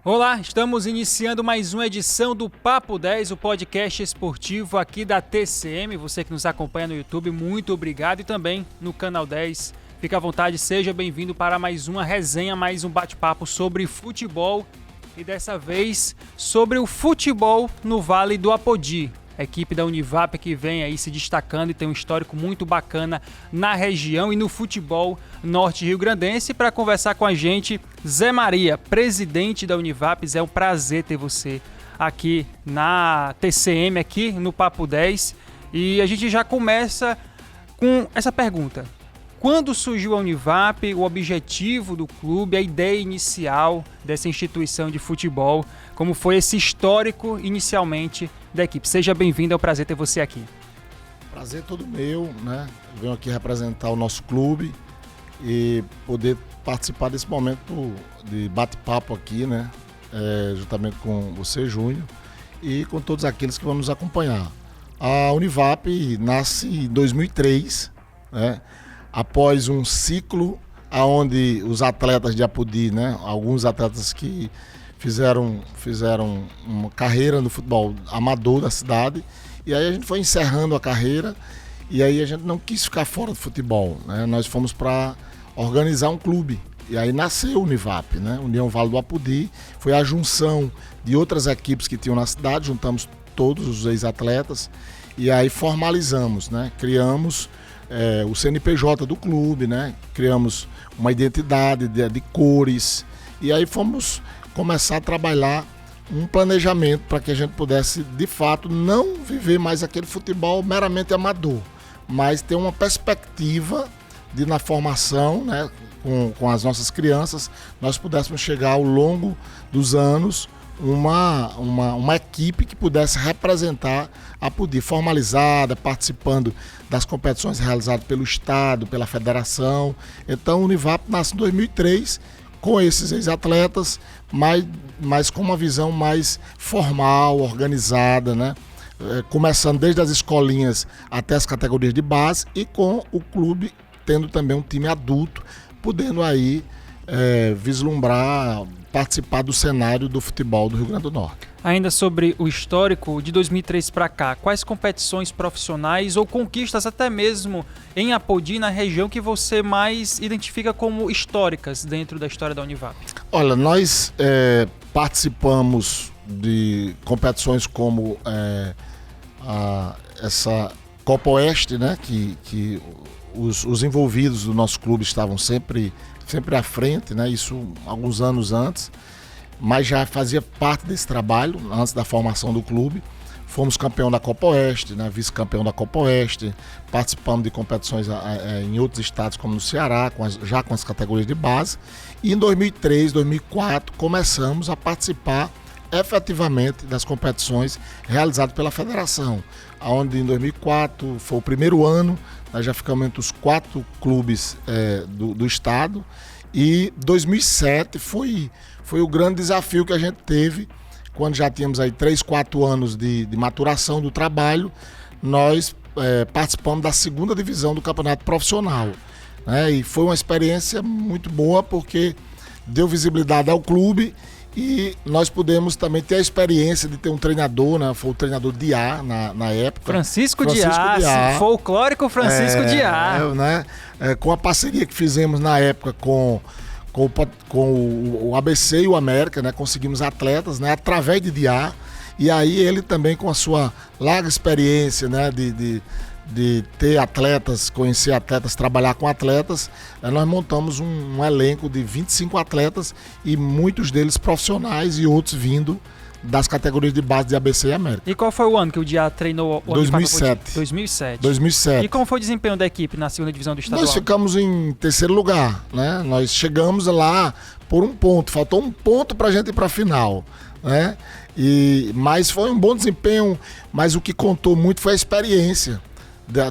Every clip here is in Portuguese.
Olá, estamos iniciando mais uma edição do Papo 10, o podcast esportivo aqui da TCM. Você que nos acompanha no YouTube, muito obrigado. E também no Canal 10, fica à vontade, seja bem-vindo para mais uma resenha, mais um bate-papo sobre futebol. E dessa vez sobre o futebol no Vale do Apodi. A equipe da Univap que vem aí se destacando e tem um histórico muito bacana na região e no futebol norte rio-grandense. Para conversar com a gente, Zé Maria, presidente da Univap. Zé, é um prazer ter você aqui na TCM, aqui no Papo 10. E a gente já começa com essa pergunta. Quando surgiu a Univap, o objetivo do clube, a ideia inicial dessa instituição de futebol, como foi esse histórico inicialmente da equipe? Seja bem-vindo, é um prazer ter você aqui. Prazer todo meu, né? Eu venho aqui representar o nosso clube e poder participar desse momento de bate-papo aqui, né? Juntamente com você, Júnior, e com todos aqueles que vão nos acompanhar. A Univap nasce em 2003, né? Após um ciclo onde os atletas de Apodi, né? Alguns atletas que fizeram uma carreira no futebol amador da cidade, e aí a gente foi encerrando a carreira e aí a gente não quis ficar fora do futebol, né? Nós fomos para organizar um clube e aí nasceu o Univap, né? União Vale do Apodi, foi a junção de outras equipes que tinham na cidade, juntamos todos os ex-atletas e aí formalizamos, né? Criamos o CNPJ do clube, né? Criamos uma identidade de cores e aí fomos começar a trabalhar um planejamento para que a gente pudesse, de fato, não viver mais aquele futebol meramente amador, mas ter uma perspectiva de, na formação, né, com as nossas crianças, nós pudéssemos chegar ao longo dos anos uma equipe que pudesse representar a Apodi, formalizada, participando das competições realizadas pelo Estado, pela Federação. Então o Univap nasce em 2003 com esses ex-atletas, mas com uma visão mais formal, organizada, né? Começando desde as escolinhas até as categorias de base e com o clube tendo também um time adulto, podendo aí vislumbrar, participar do cenário do futebol do Rio Grande do Norte. Ainda sobre o histórico de 2003 para cá, quais competições profissionais ou conquistas até mesmo em Apodi, na região, que você mais identifica como históricas dentro da história da Univap? Olha, nós participamos de competições como essa Copa Oeste, né, que os envolvidos do nosso clube estavam sempre à frente, né, isso alguns anos antes, mas já fazia parte desse trabalho antes da formação do clube. Fomos campeão da Copa Oeste, né, vice-campeão da Copa Oeste, participamos de competições em outros estados como no Ceará, já com as categorias de base, e em 2003, 2004 começamos a participar efetivamente das competições realizadas pela federação, onde em 2004 foi o primeiro ano, nós já ficamos entre os 4 clubes do estado, e 2007 foi o grande desafio que a gente teve, quando já tínhamos aí 3, 4 anos de maturação do trabalho. Nós participamos da 2ª divisão do campeonato profissional, né? E foi uma experiência muito boa, porque deu visibilidade ao clube e nós pudemos também ter a experiência de ter um treinador, né? Foi o treinador Diá na época. Francisco Diá, folclórico Francisco Diá. Né? Com a parceria que fizemos na época com o ABC e o América, né? Conseguimos atletas, né? Através de Diá. E aí ele também, com a sua larga experiência, né? De ter atletas, conhecer atletas, trabalhar com atletas, nós montamos um elenco de 25 atletas e muitos deles profissionais e outros vindo das categorias de base de ABC e América. E qual foi o ano que o Diá treinou o 2007. 2007. E como foi o desempenho da equipe na 2ª divisão do estadual? Nós ficamos em 3º lugar, né? Nós chegamos lá por um ponto, faltou um ponto para a gente ir para a final, né? Mas foi um bom desempenho, mas o que contou muito foi a experiência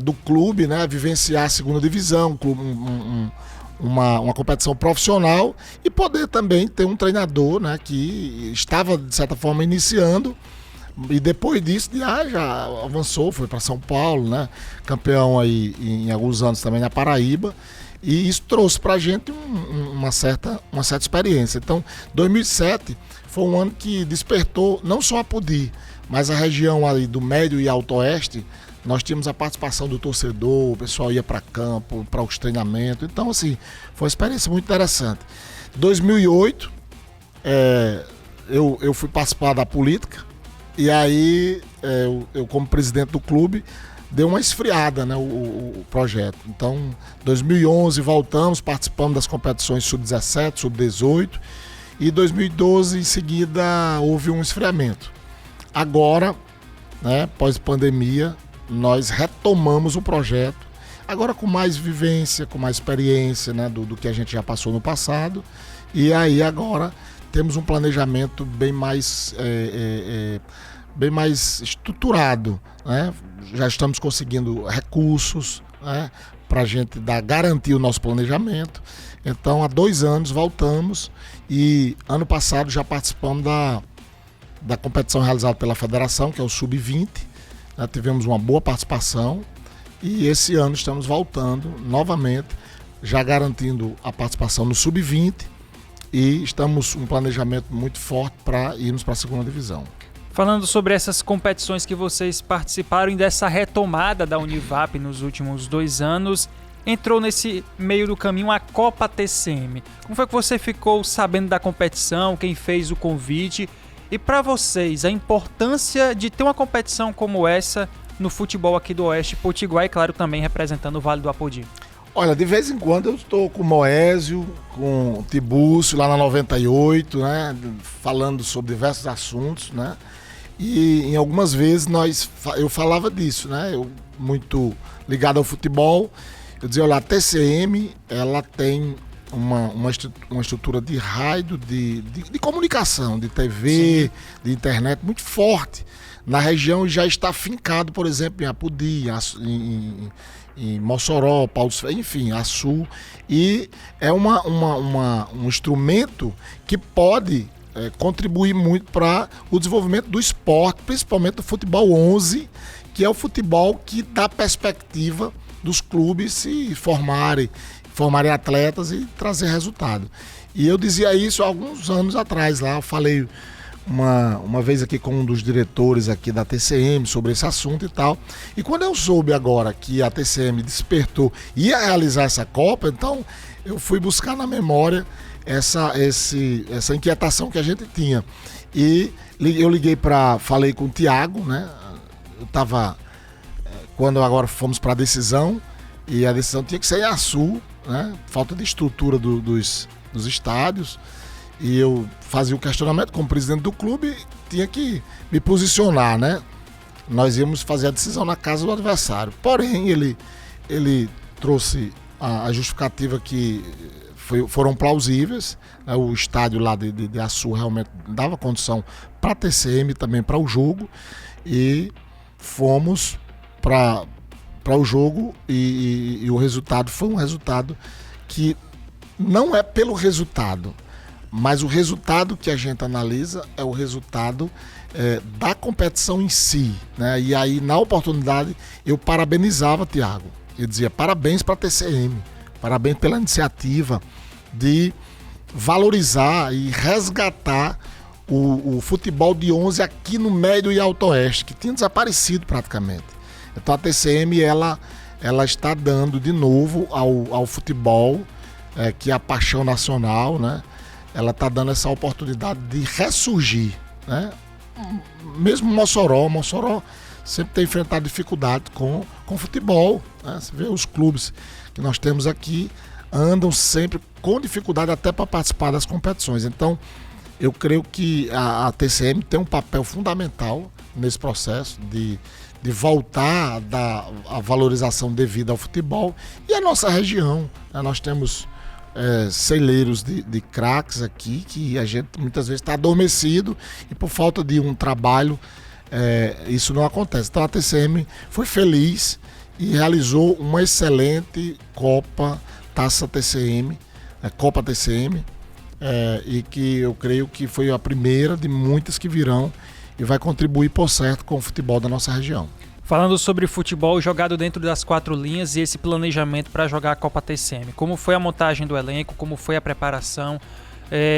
do clube, né? Vivenciar a 2ª divisão, uma competição profissional, e poder também ter um treinador, né, que estava, de certa forma, iniciando, e depois disso já avançou, foi para São Paulo, né, campeão aí em alguns anos também na Paraíba, E isso trouxe para a gente uma certa experiência. Então, 2007 foi um ano que despertou não só a Pudi, mas a região ali do Médio e Alto Oeste. Nós tínhamos a participação do torcedor, o pessoal ia para campo, para os treinamentos. Então, assim, foi uma experiência muito interessante. 2008, eu fui participar da política e aí eu como presidente do clube, deu uma esfriada, né, o projeto. Então, 2011 voltamos, participamos das competições sub-17, sub-18 e 2012 em seguida houve um esfriamento. Agora, né, pós-pandemia, nós retomamos o projeto, agora com mais vivência, com mais experiência, né, do que a gente já passou no passado, e aí agora temos um planejamento bem mais estruturado, né? Já estamos conseguindo recursos, né, para a gente garantir o nosso planejamento. Então, há 2 anos voltamos e ano passado já participamos da competição realizada pela federação, que é o Sub-20. Tivemos uma boa participação e esse ano estamos voltando novamente, já garantindo a participação no Sub-20 e estamos com um planejamento muito forte para irmos para a segunda divisão. Falando sobre essas competições que vocês participaram e dessa retomada da Univap nos últimos 2 anos, entrou nesse meio do caminho a Copa TCM. Como foi que você ficou sabendo da competição, quem fez o convite? E para vocês, a importância de ter uma competição como essa no futebol aqui do Oeste Potiguar e, claro, também representando o Vale do Apodi. Olha, de vez em quando eu estou com o Moésio, com o Tibúcio, lá na 98, né, falando sobre diversos assuntos, né, e em algumas vezes eu falava disso, né, eu muito ligado ao futebol, eu dizia, olha, a TCM, ela tem uma estrutura de rádio, de comunicação, de TV, sim, de internet muito forte na região e já está afincado, por exemplo, em Apodi, em Mossoró, Paulo, enfim, Açu, e é um instrumento que pode contribuir muito para o desenvolvimento do esporte, principalmente do futebol 11, que é o futebol que dá perspectiva dos clubes se formarem atletas e trazer resultado. E eu dizia isso há alguns anos atrás lá, eu falei uma vez aqui com um dos diretores aqui da TCM sobre esse assunto e tal. E quando eu soube agora que a TCM despertou e ia realizar essa Copa, então eu fui buscar na memória essa inquietação que a gente tinha. E eu falei com o Thiago, né? Eu estava, quando agora fomos para a decisão, e a decisão tinha que ser em Açu, né? Falta de estrutura dos estádios, e eu fazia o questionamento como presidente do clube, tinha que me posicionar, né? Nós íamos fazer a decisão na casa do adversário, porém ele trouxe a justificativa que foram plausíveis, né? O estádio lá de Açu realmente dava condição para a TCM, também para o jogo, e fomos para o jogo e o resultado foi um resultado que não é pelo resultado, mas o resultado que a gente analisa é o resultado da competição em si, né? E aí, na oportunidade, eu parabenizava Thiago. Eu dizia parabéns para a TCM, parabéns pela iniciativa de valorizar e resgatar o futebol de 11 aqui no Médio e Alto Oeste, que tinha desaparecido praticamente. Então a TCM ela está dando de novo ao futebol, que é a paixão nacional, né? Ela está dando essa oportunidade de ressurgir, né? Mesmo Mossoró sempre tem enfrentado dificuldade com futebol, né? Você vê os clubes que nós temos aqui andam sempre com dificuldade até para participar das competições. Então eu creio que a TCM tem um papel fundamental nesse processo de voltar a valorização devida ao futebol e a nossa região, né? Nós temos celeiros de craques aqui que a gente muitas vezes está adormecido e por falta de um trabalho isso não acontece. Então a TCM foi feliz e realizou uma excelente Copa Taça TCM, Copa TCM, e que eu creio que foi a primeira de muitas que virão e vai contribuir, por certo, com o futebol da nossa região. Falando sobre futebol jogado dentro das 4 linhas e esse planejamento para jogar a Copa TCM, como foi a montagem do elenco, como foi a preparação?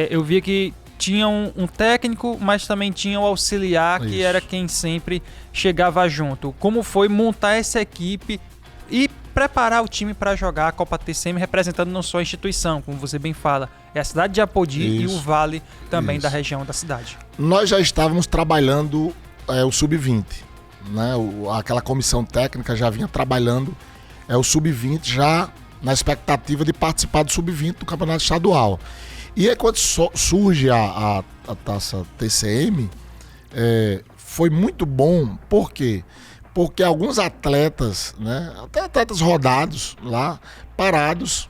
Eu vi que tinha um técnico, mas também tinha o auxiliar, que era quem sempre chegava junto. Como foi montar essa equipe e preparar o time para jogar a Copa TCM, representando não só a instituição, como você bem fala, é a cidade de Apodi e o vale também da região da cidade. Nós já estávamos trabalhando o Sub-20, né? Aquela comissão técnica já vinha trabalhando o Sub-20 já na expectativa de participar do Sub-20 do Campeonato Estadual. E aí quando surge a taça TCM, foi muito bom, por quê? Porque alguns atletas, né, até atletas rodados lá, parados,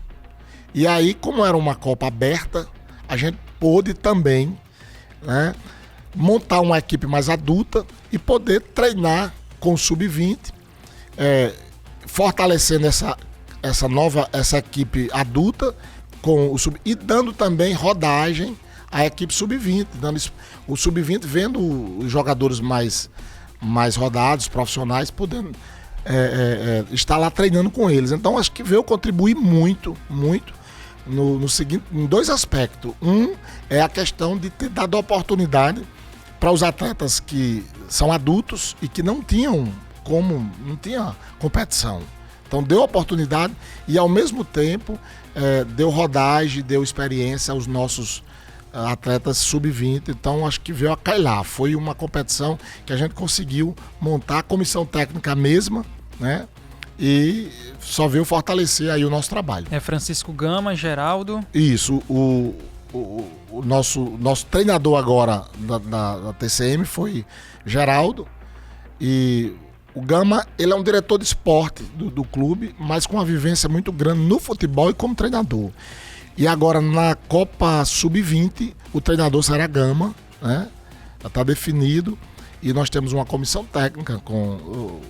e aí como era uma Copa aberta, a gente pôde também, né, montar uma equipe mais adulta e poder treinar com o Sub-20, fortalecendo essa equipe adulta com o e dando também rodagem à equipe Sub-20, dando o Sub-20 vendo os jogadores mais rodados, profissionais, podendo estar lá treinando com eles. Então acho que veio contribuir muito no seguinte, em 2 aspectos. Um é a questão de ter dado oportunidade para os atletas que são adultos e que não tinha competição. Então deu oportunidade e ao mesmo tempo deu rodagem, deu experiência aos nossos atletas Sub-20. Então acho que veio a calhar. Foi uma competição que a gente conseguiu montar a comissão técnica mesma, né? E só veio fortalecer aí o nosso trabalho. Francisco Gama, Geraldo. Isso, o nosso treinador agora da TCM foi Geraldo, e o Gama, ele é um diretor de esporte do clube, mas com uma vivência muito grande no futebol e como treinador. E agora na Copa Sub-20, o treinador será Gama, né? Já está definido, e nós temos uma comissão técnica com o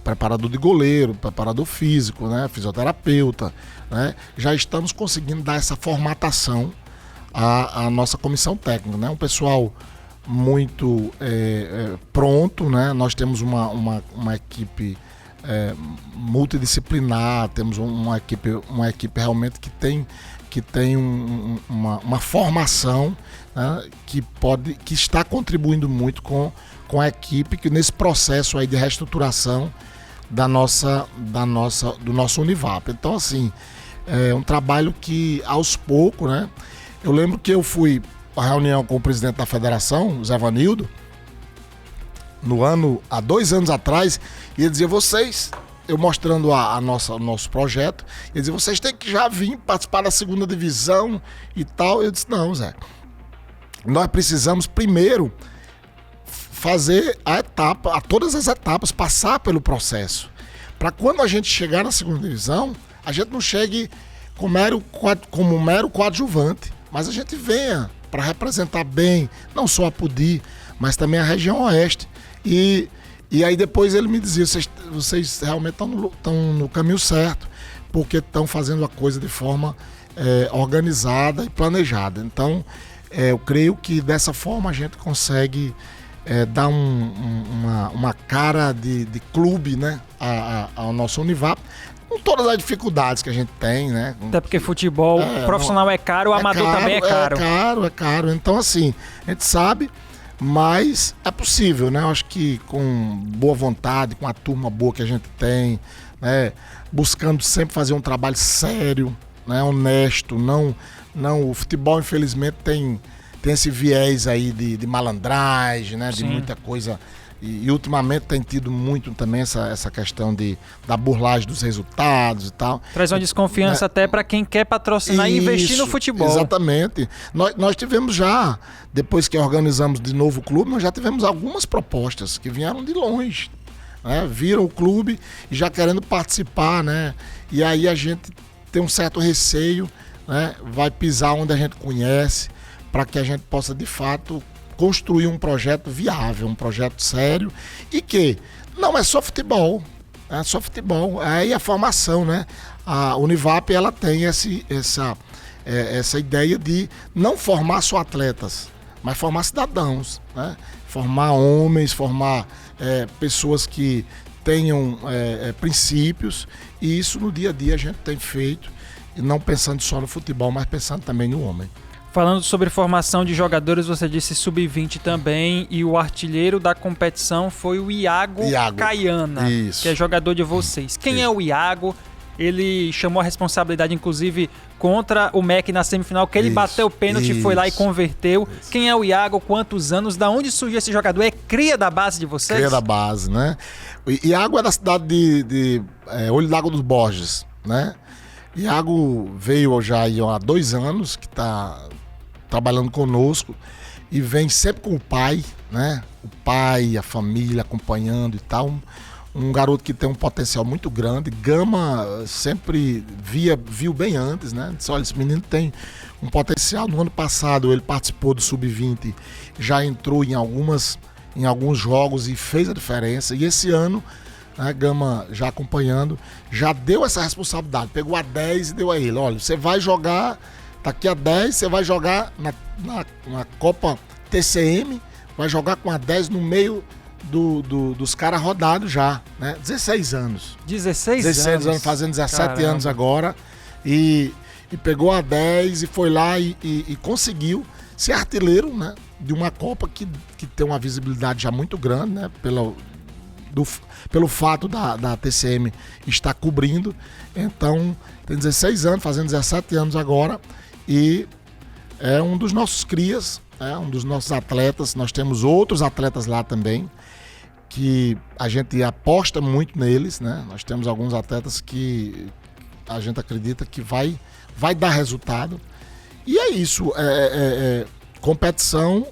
preparador de goleiro, preparador físico, né? Fisioterapeuta, né? Já estamos conseguindo dar essa formatação à nossa comissão técnica, né? Um pessoal muito pronto, né? Nós temos uma equipe multidisciplinar, temos uma equipe realmente que tem uma formação, né? que está contribuindo muito com a equipe, que nesse processo aí de reestruturação do nosso Univap. Então, assim, é um trabalho que aos poucos, né? Eu lembro que eu fui a reunião com o presidente da federação, Zé Vanildo, há 2 anos atrás, e ele dizia, eu mostrando o nosso projeto, ele dizia, vocês têm que já vir participar da 2ª divisão e tal. Eu disse, não, Zé, nós precisamos primeiro fazer todas as etapas, passar pelo processo, para quando a gente chegar na 2ª divisão, a gente não chegue como um mero coadjuvante, mas a gente venha para representar bem, não só a Apodi, mas também a região oeste. E aí depois ele me dizia, vocês realmente estão no caminho certo, porque estão fazendo a coisa de forma organizada e planejada. Então, eu creio que dessa forma a gente consegue dar uma cara de clube, né, ao nosso Univap, com todas as dificuldades que a gente tem, né? Até porque futebol profissional é caro, o amador também é caro. É caro. Então, assim, a gente sabe, mas é possível, né? Eu acho que com boa vontade, com a turma boa que a gente tem, né? Buscando sempre fazer um trabalho sério, né? Honesto. Não, o futebol, infelizmente, tem esse viés aí de malandragem, né? De muita coisa. E ultimamente tem tido muito também essa questão da burlagem dos resultados e tal. Traz uma desconfiança até para quem quer patrocinar e investir no futebol. Exatamente. Nós tivemos já, depois que organizamos de novo o clube, nós já tivemos algumas propostas que vieram de longe, né? Viram o clube e já querendo participar, né? E aí a gente tem um certo receio, né? Vai pisar onde a gente conhece, para que a gente possa de fato construir um projeto viável, um projeto sério, e que não é só futebol, aí a formação, né? A Univap, ela tem essa ideia de não formar só atletas, mas formar cidadãos, né? Formar homens, formar pessoas que tenham princípios, e isso no dia a dia a gente tem feito, e não pensando só no futebol, mas pensando também no homem. Falando sobre formação de jogadores, você disse sub-20 também, e o artilheiro da competição foi o Iago Caiana, que é jogador de vocês. Quem é o Iago? Ele chamou a responsabilidade, inclusive, contra o MEC na semifinal, que ele bateu o pênalti, foi lá e converteu. Quem é o Iago? Quantos anos? Da onde surgiu esse jogador? É cria da base de vocês? Cria da base, né? O Iago é da cidade de Olho d'Água dos Borges, né? Iago veio já há 2 anos, que está trabalhando conosco, e vem sempre com o pai, né? O pai, a família acompanhando e tal. Um garoto que tem um potencial muito grande. Gama sempre viu bem antes, né? Disse, olha, esse menino tem um potencial. No ano passado ele participou do Sub-20, já entrou em alguns jogos e fez a diferença. E esse ano, né, Gama já acompanhando, já deu essa responsabilidade. Pegou a 10 e deu a ele. Olha, você vai jogar, daqui a 10 você vai jogar na Copa TCM, vai jogar com a 10 no meio dos caras rodados já, né? 16 anos. 16 anos, fazendo 17 anos agora. E pegou a 10 e foi lá e conseguiu ser artilheiro, né? De uma Copa que tem uma visibilidade já muito grande, né? Pelo fato da TCM estar cobrindo. Então, tem 16 anos, fazendo 17 anos agora. E é um dos nossos crias, um dos nossos atletas. Nós temos outros atletas lá também, que a gente aposta muito neles, né? Nós temos alguns atletas que a gente acredita que vai dar resultado. E é isso, competição,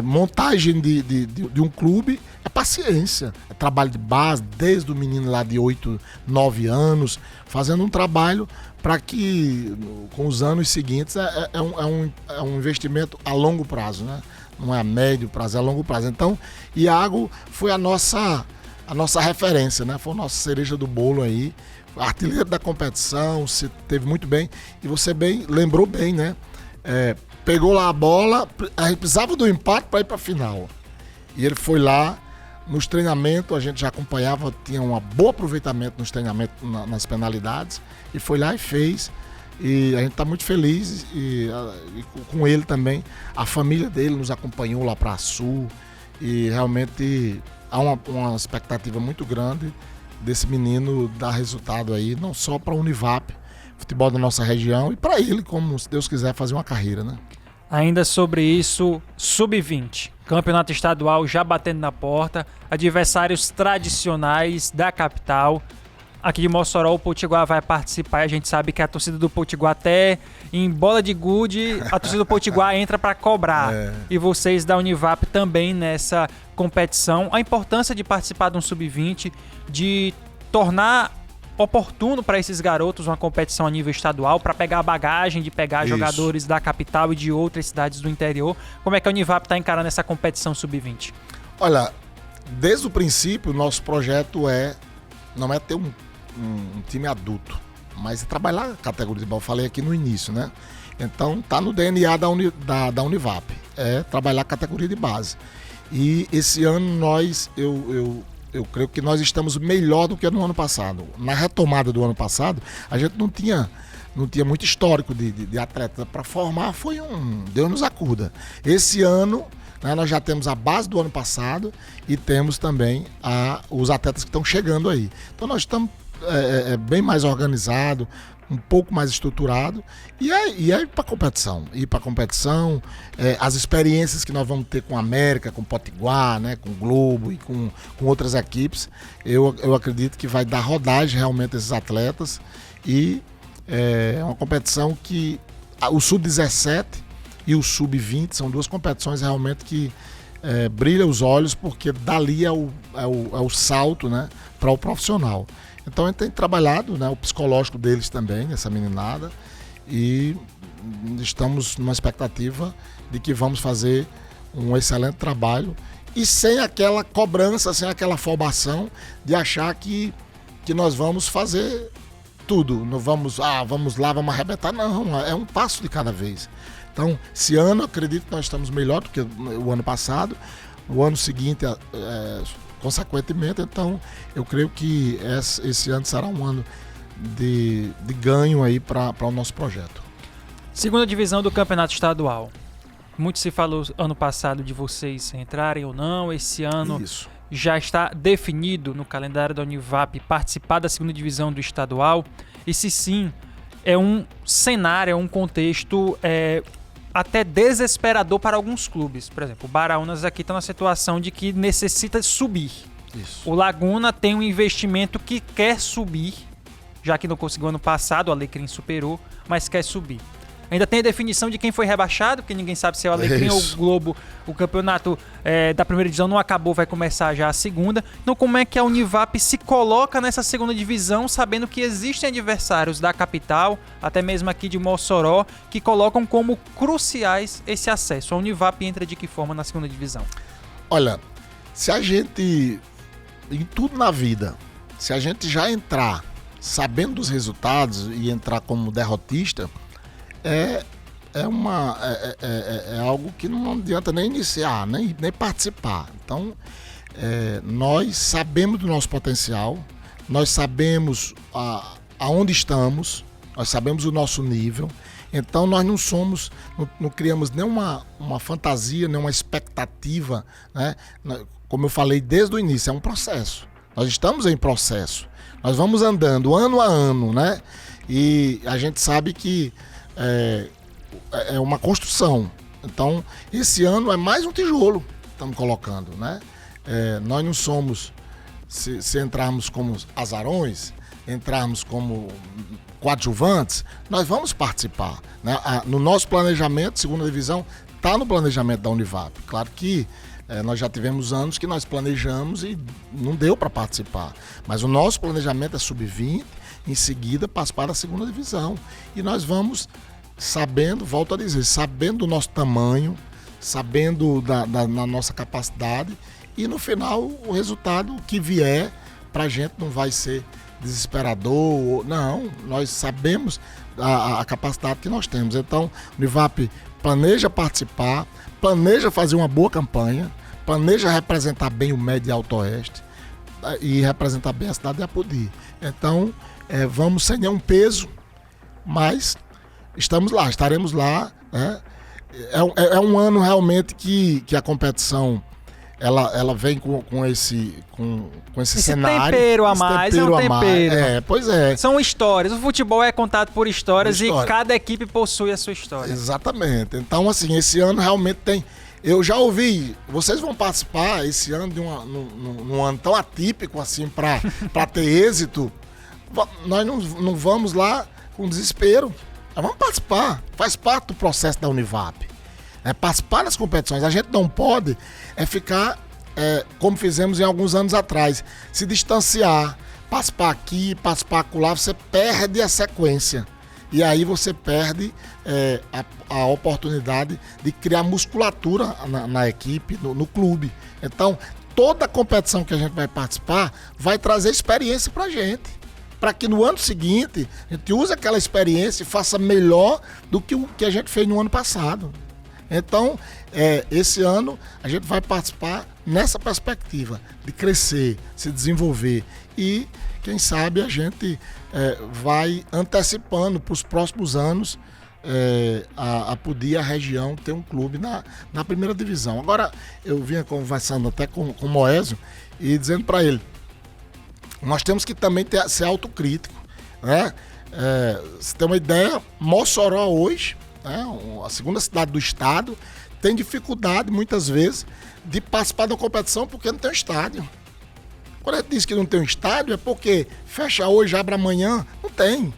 montagem de um clube, é paciência, é trabalho de base, desde o menino lá de 8, 9 anos, fazendo um trabalho para que com os anos seguintes é um investimento a longo prazo, né? Não é a médio prazo, é a longo prazo. Então, Iago foi a nossa referência, né? Foi a nossa cereja do bolo aí, artilheiro da competição, se teve muito bem, e você lembrou bem, né? Pegou lá a bola, a gente precisava do empate para ir para a final. E ele foi lá, nos treinamentos, a gente já acompanhava, tinha um bom aproveitamento nos treinamentos, nas penalidades, e foi lá e fez. E a gente está muito feliz e com ele também. A família dele nos acompanhou lá para Sul, e realmente há uma expectativa muito grande desse menino dar resultado aí, não só para o Univap, futebol da nossa região, e para ele, como se Deus quiser, fazer uma carreira, né? Ainda sobre isso, Sub-20, campeonato estadual já batendo na porta, adversários tradicionais da capital. Aqui de Mossoró, o Potiguar vai participar, e a gente sabe que a torcida do Potiguar, até em bola de gude, a torcida do Potiguar entra para cobrar. E vocês da Univap também nessa competição. A importância de participar de um Sub-20, de tornar oportuno para esses garotos uma competição a nível estadual, para pegar a bagagem de pegar jogadores da capital e de outras cidades do interior. Como é que a Univap está encarando essa competição Sub-20? Olha, desde o princípio, o nosso projeto não é ter um time adulto, mas é trabalhar a categoria de base. Eu falei aqui no início, né? Então tá no DNA da Univap, é trabalhar a categoria de base. E esse ano eu creio que nós estamos melhor do que no ano passado. Na retomada do ano passado, a gente não tinha muito histórico de atleta para formar, Deus nos acuda. Esse ano, né, nós já temos a base do ano passado e temos também os atletas que estão chegando aí. Então nós estamos bem mais organizados, um pouco mais estruturado, e aí para competição. Ir para competição, as experiências que nós vamos ter com a América, com o Potiguar, né, com o Globo e com outras equipes, eu acredito que vai dar rodagem realmente a esses atletas, e é uma competição que o Sub-17 e o Sub-20 são duas competições realmente que brilham os olhos, porque dali é o salto, né, para o profissional. Então a gente tem trabalhado, né, o psicológico deles também, essa meninada, e estamos numa expectativa de que vamos fazer um excelente trabalho, e sem aquela cobrança, sem aquela afobação de achar que nós vamos fazer tudo, não vamos lá, vamos arrebentar, não, é um passo de cada vez. Então, esse ano eu acredito que nós estamos melhor do que o ano passado. O ano seguinte, consequentemente, então eu creio que esse ano será um ano de ganho aí para o nosso projeto. Segunda divisão do Campeonato Estadual. Muito se falou ano passado de vocês entrarem ou não. Esse ano Isso. Já está definido no calendário da Univap participar da segunda divisão do estadual. E se sim, é um cenário, é um contexto até desesperador para alguns clubes. Por exemplo, o Baraunas aqui está na situação de que necessita subir. Isso. O Laguna tem um investimento que quer subir, já que não conseguiu ano passado, o Alecrim superou, mas quer subir. Ainda tem a definição de quem foi rebaixado, porque ninguém sabe se é o Alecrim ou o Globo. O campeonato da primeira divisão não acabou, vai começar já a segunda. Então como é que a Univap se coloca nessa segunda divisão, sabendo que existem adversários da capital, até mesmo aqui de Mossoró, que colocam como cruciais esse acesso? A Univap entra de que forma na segunda divisão? Olha, se a gente, em tudo na vida, se a gente já entrar sabendo dos resultados e entrar como derrotista, é algo que não adianta nem iniciar, nem participar. Então, nós sabemos do nosso potencial, nós sabemos aonde estamos, nós sabemos o nosso nível. Então, nós não criamos nenhuma fantasia, nenhuma expectativa, né? Como eu falei desde o início, é um processo. Nós estamos em processo. Nós vamos andando ano a ano, né? E a gente sabe que é uma construção. Então, esse ano é mais um tijolo que estamos colocando, né? Nós não somos, se entrarmos como azarões, entrarmos como coadjuvantes, nós vamos participar, né? No nosso planejamento, segunda divisão, está no planejamento da Univap. Claro que nós já tivemos anos que nós planejamos e não deu para participar. Mas o nosso planejamento é sub-20, em seguida participar da segunda divisão. E nós vamos sabendo, volto a dizer, sabendo do nosso tamanho, sabendo da nossa capacidade, e no final o resultado que vier para a gente não vai ser desesperador. Não, nós sabemos a capacidade que nós temos. Então, o Univap planeja participar, planeja fazer uma boa campanha, planeja representar bem o Médio e Alto Oeste e representar bem a cidade de Apodi. Então, vamos sem nenhum peso, mas estaremos lá, né? É um ano realmente que a competição ela vem com esse cenário. Tempero a mais, é um tempero. Pois é. São histórias. O futebol é contado por histórias e cada equipe possui a sua história. Exatamente. Então, assim, esse ano realmente tem. Eu já ouvi, vocês vão participar esse ano de num ano tão atípico assim para ter êxito. Nós não vamos lá com desespero. Nós vamos participar. Faz parte do processo da Univap. Participar das competições. A gente não pode ficar, como fizemos em alguns anos atrás, se distanciar, participar aqui, participar acolá, você perde a sequência. E aí você perde a oportunidade de criar musculatura na equipe, no clube. Então, toda competição que a gente vai participar vai trazer experiência pra gente. Para que no ano seguinte a gente use aquela experiência e faça melhor do que o que a gente fez no ano passado. Então, esse ano a gente vai participar nessa perspectiva de crescer, se desenvolver e, quem sabe, a gente vai antecipando para os próximos anos a poder a região ter um clube na primeira divisão. Agora, eu vinha conversando até com o Moésio e dizendo para ele, nós temos que também ser autocrítico, né? Você tem uma ideia, Mossoró hoje, né, a segunda cidade do estado, tem dificuldade muitas vezes de participar da competição porque não tem um estádio. Quando a gente diz que não tem um estádio é porque fecha hoje, abre amanhã, não tem,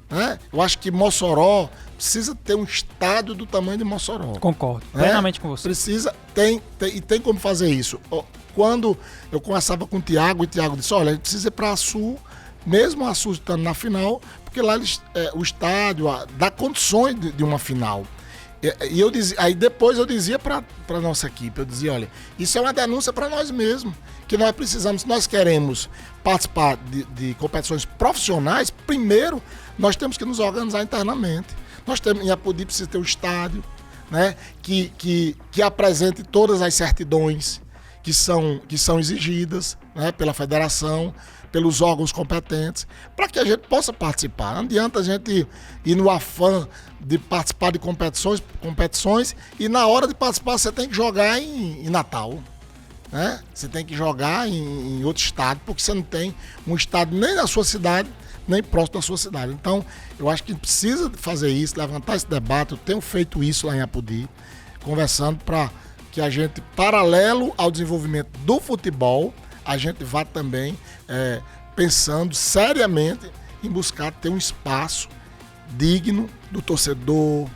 né? Eu acho que Mossoró precisa ter um estádio do tamanho de Mossoró. Concordo plenamente com você. Precisa, tem como fazer isso. Quando eu conversava com o Thiago disse, olha, a gente precisa ir para a Sul, mesmo a Sul estando na final, porque lá o estádio dá condições de uma final. E eu dizia, aí depois eu dizia para a nossa equipe, eu dizia, olha, isso é uma denúncia para nós mesmos, que nós precisamos, se nós queremos participar de competições profissionais, primeiro nós temos que nos organizar internamente. Nós temos, em Apodi precisa ter um estádio, né, que apresente todas as certidões, que são exigidas, né, pela federação, pelos órgãos competentes, para que a gente possa participar. Não adianta a gente ir no afã de participar de competições e na hora de participar você tem que jogar em Natal, né? Você tem que jogar em outro estado, porque você não tem um estado nem na sua cidade, nem próximo da sua cidade. Então, eu acho que precisa fazer isso, levantar esse debate. Eu tenho feito isso lá em Apodi, conversando para que a gente, paralelo ao desenvolvimento do futebol, a gente vá também pensando seriamente em buscar ter um espaço digno do torcedor,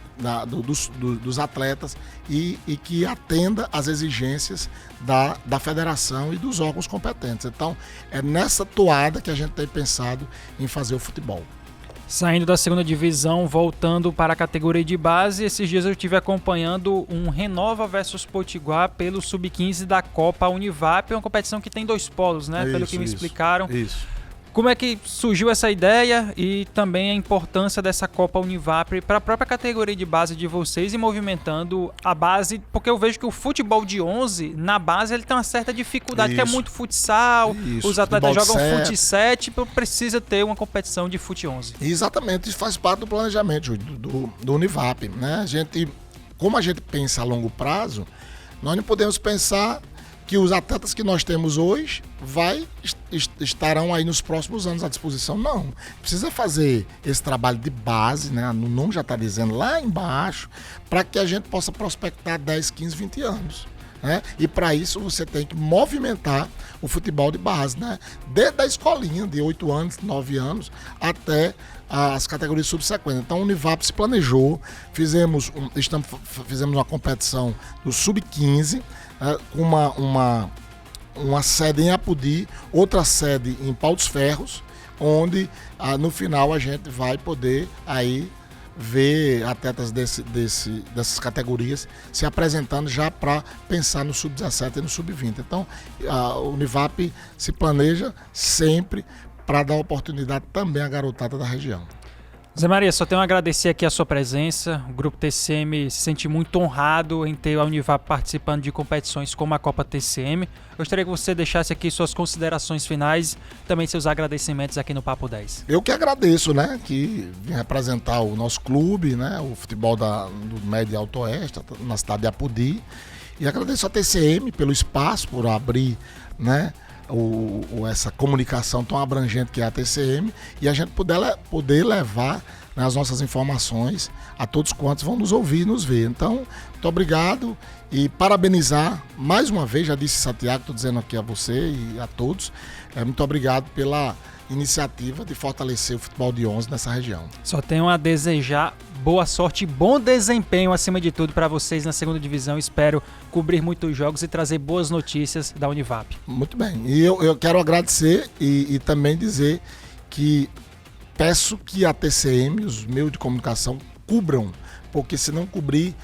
dos atletas e que atenda às exigências da federação e dos órgãos competentes. Então, é nessa toada que a gente tem pensado em fazer o futebol. Saindo da segunda divisão, voltando para a categoria de base, esses dias eu estive acompanhando um Renova versus Potiguar pelo Sub-15 da Copa Univap, uma competição que tem 2 polos, né? Pelo que me explicaram. Isso. Como é que surgiu essa ideia e também a importância dessa Copa Univap para a própria categoria de base de vocês e movimentando a base? Porque eu vejo que o futebol de 11, na base, ele tem uma certa dificuldade, que é muito futsal, os atletas jogam fut 7, precisa ter uma competição de fut 11. Exatamente, isso faz parte do planejamento do Univap, né? Como a gente pensa a longo prazo, nós não podemos pensar que os atletas que nós temos hoje estarão aí nos próximos anos à disposição. Não, precisa fazer esse trabalho de base, né? O nome já está dizendo lá embaixo, para que a gente possa prospectar 10, 15, 20 anos. Né? E para isso você tem que movimentar o futebol de base, né? Desde a escolinha de 8 anos, 9 anos, até as categorias subsequentes. Então o Univap se planejou, fizemos uma competição do Sub-15, com uma sede em Apodi, outra sede em Pau dos Ferros, onde no final a gente vai poder aí ver atletas dessas categorias se apresentando já para pensar no Sub-17 e no Sub-20. Então, o Univap se planeja sempre para dar oportunidade também à garotada da região. Zé Maria, só tenho a agradecer aqui a sua presença. O Grupo TCM se sente muito honrado em ter a Univap participando de competições como a Copa TCM. Gostaria que você deixasse aqui suas considerações finais e também seus agradecimentos aqui no Papo 10. Eu que agradeço, né, que vim representar o nosso clube, né, o futebol do Médio e Alto Oeste, na cidade de Apodi. E agradeço a TCM pelo espaço, por abrir, né, essa comunicação tão abrangente que é a TCM e a gente poder levar, né, as nossas informações a todos quantos vão nos ouvir e nos ver. Então, muito obrigado e parabenizar mais uma vez, já disse Santiago, estou dizendo aqui a você e a todos, muito obrigado pela iniciativa de fortalecer o futebol de 11 nessa região. Só tenho a desejar boa sorte e bom desempenho acima de tudo para vocês na segunda divisão. Espero cobrir muitos jogos e trazer boas notícias da Univap. Muito bem. E eu quero agradecer e também dizer que peço que a TCM, os meios de comunicação, cubram, porque se não cobrir,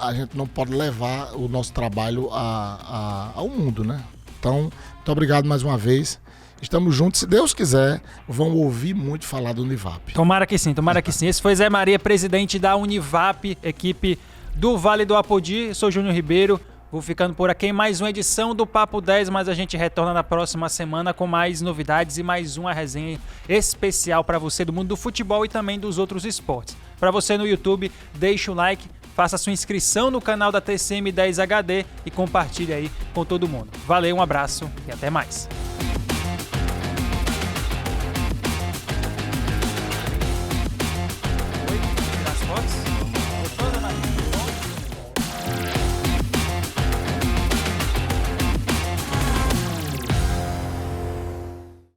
a gente não pode levar o nosso trabalho ao mundo, né? Então, muito obrigado mais uma vez. Estamos juntos, se Deus quiser, vão ouvir muito falar do Univap. Tomara que sim, tomara que sim. Esse foi Zé Maria, presidente da Univap, equipe do Vale do Apodi. Eu sou Júnior Ribeiro, vou ficando por aqui em mais uma edição do Papo 10, mas a gente retorna na próxima semana com mais novidades e mais uma resenha especial para você do mundo do futebol e também dos outros esportes. Para você no YouTube, deixa o like, faça sua inscrição no canal da TCM 10 HD e compartilhe aí com todo mundo. Valeu, um abraço e até mais.